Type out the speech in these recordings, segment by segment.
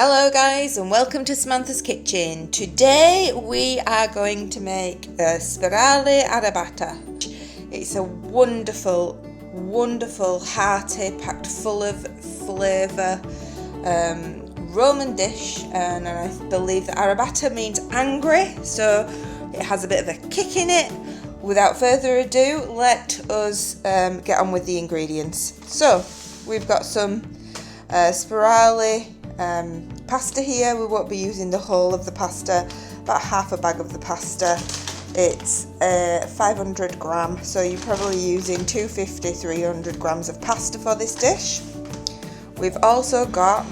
Hello guys and welcome to Samantha's Kitchen. Today we are going to make a Spirali Arrabiata. It's a wonderful, hearty, packed full of flavour Roman dish, and I believe that Arrabiata means angry, so it has a bit of a kick in it. Without further ado, let us get on with the ingredients. So we've got some Spirali pasta here. We won't be using the whole of the pasta, about half a bag of the pasta. It's 500 gram, so you're probably using 250-300 grams of pasta for this dish. We've also got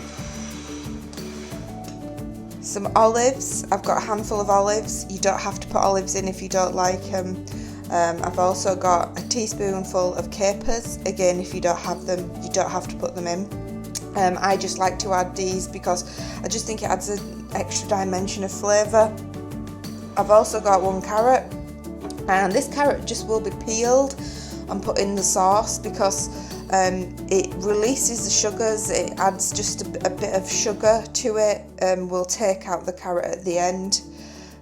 some olives. I've got a handful of olives. You don't have to put olives in if you don't like them. I've also got a teaspoonful of capers. Again, if you don't have them, you don't have to put them in. I just like to add these because I just think it adds an extra dimension of flavour. I've also got one carrot, and this carrot just will be peeled and put in the sauce because it releases the sugars. It adds just a bit of sugar to it, and we'll take out the carrot at the end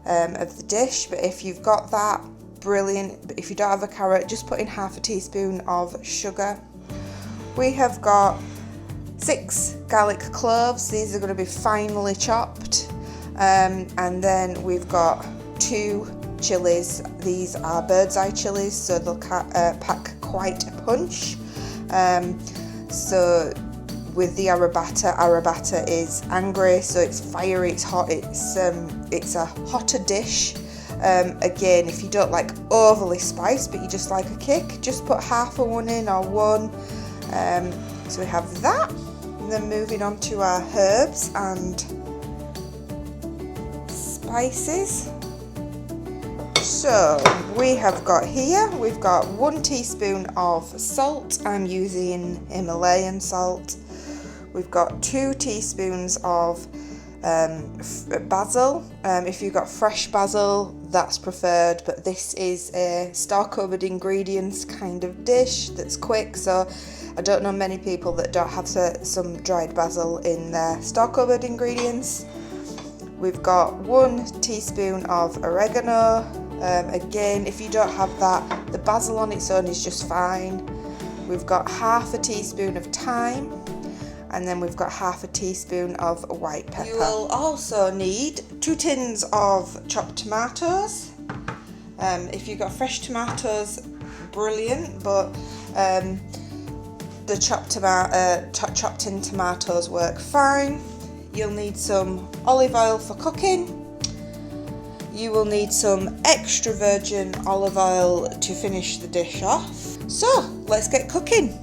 of the dish. But if you've got that, brilliant. But if you don't have a carrot, just put in half a teaspoon of sugar. We have got 6 garlic cloves. These are going to be finely chopped, and then we've got 2 chilies. These are bird's eye chilies, so they'll pack quite a punch. So with the Arrabiata is angry, so it's fiery, it's hot, it's a hotter dish. Again, if you don't like overly spiced but you just like a kick, just put half a one in or one. So we have that, and then moving on to our herbs and spices. So we have got here, we've got 1 teaspoon of salt. I'm using Himalayan salt. We've got 2 teaspoons of basil. If you've got fresh basil, that's preferred, but this is a store-cupboard ingredients kind of dish that's quick, so I don't know many people that don't have some dried basil in their store-cupboard ingredients. We've got 1 teaspoon of oregano. Again, if you don't have that, the basil on its own is just fine. We've got half a teaspoon of thyme, and then we've got half a teaspoon of white pepper. You will also need 2 tins of chopped tomatoes. If you've got fresh tomatoes, brilliant, but the chopped in tomatoes work fine. You'll need some olive oil for cooking. You will need some extra virgin olive oil to finish the dish off. So let's get cooking.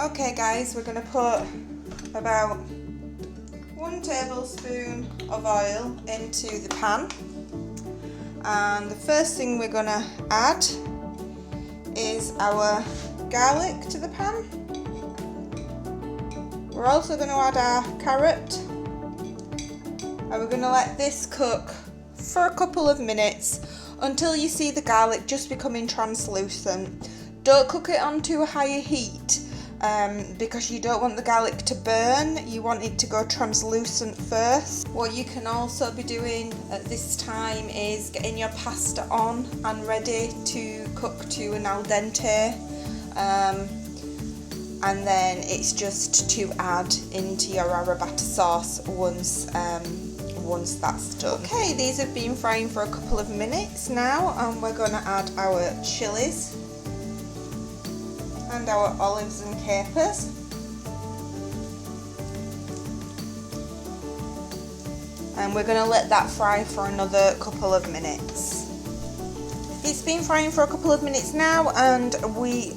Okay guys, we're going to put about 1 tablespoon of oil into the pan, and the first thing we're going to add is our garlic to the pan. We're also going to add our carrot, and we're going to let this cook for a couple of minutes until you see the garlic just becoming translucent. Don't cook it on too high a heat, because you don't want the garlic to burn. You want it to go translucent first. What you can also be doing at this time is getting your pasta on and ready to cook to an al dente, and then it's just to add into your Arrabiata sauce once once that's done. Okay, these have been frying for a couple of minutes now, and we're going to add our chilies and our olives and capers. And we're going to let that fry for another couple of minutes. It's been frying for a couple of minutes now, and we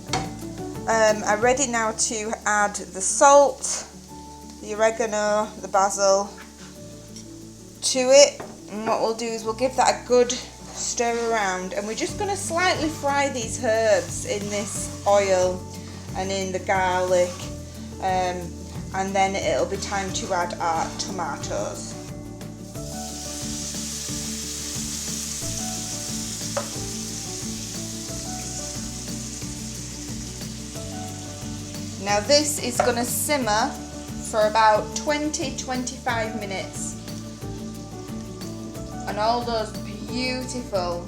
are ready now to add the salt, the oregano, the basil to it. And what we'll do is we'll give that a good stir around, and we're just going to slightly fry these herbs in this oil and in the garlic, and then it'll be time to add our tomatoes. Now this is going to simmer for about 20-25 minutes, and all those beautiful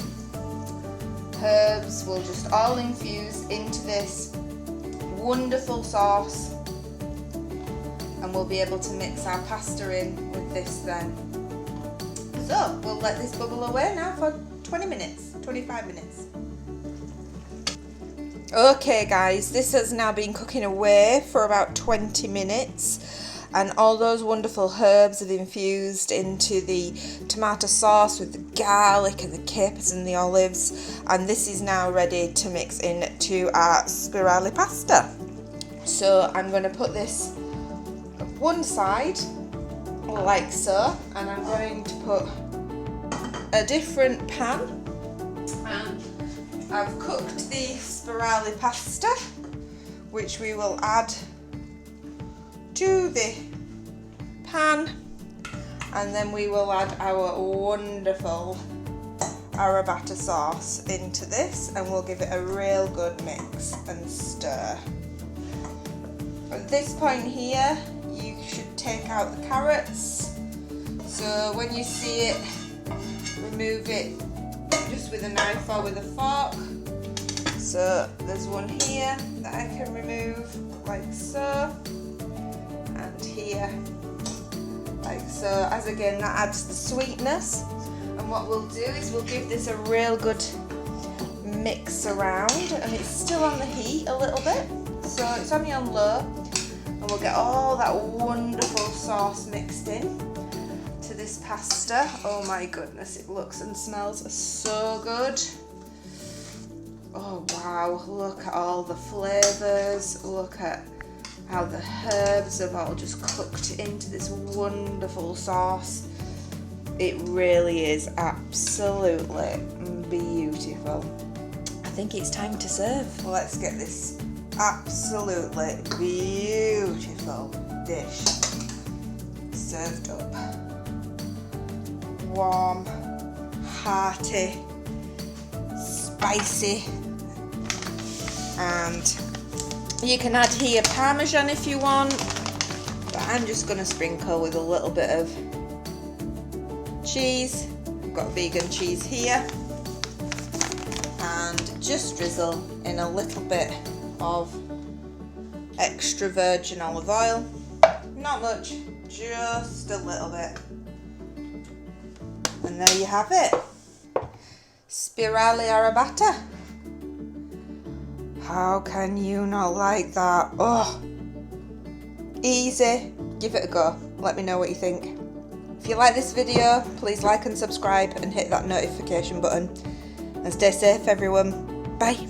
herbs will just all infuse into this wonderful sauce, and we'll be able to mix our pasta in with this then. So we'll let this bubble away now for 25 minutes. Okay guys, this has now been cooking away for about 20 minutes, and all those wonderful herbs have infused into the tomato sauce with the garlic and the capers and the olives, and this is now ready to mix into our spirali pasta. So I'm going to put this on one side like so, and I'm going to put a different pan, and I've cooked the spirali pasta, which we will add to the pan, and then we will add our wonderful arrabbiata sauce into this, and we'll give it a real good mix and stir. At this point here, you should take out the carrots, so when you see it, remove it just with a knife or with a fork. So there's one here that I can remove like so, and here like so, as again that adds the sweetness. And what we'll do is we'll give this a real good mix around, and it's still on the heat a little bit, so it's only on low, and we'll get all that wonderful sauce mixed in to this pasta. Oh my goodness, it looks and smells so good. Oh wow, look at all the flavours, look at how the herbs have all just cooked into this wonderful sauce. It really is absolutely beautiful. I think it's time to serve. Let's get this absolutely beautiful dish served up. Warm, hearty, spicy, and you can add here parmesan if you want, but I'm just going to sprinkle with a little bit of cheese. I've got vegan cheese here, and just drizzle in a little bit of extra virgin olive oil. Not much, just a little bit. And there you have it. Spirali Arrabiata. How can you not like that? Oh, easy. Give it a go. Let me know what you think. If you like this video, please like and subscribe and hit that notification button. And stay safe everyone. Bye.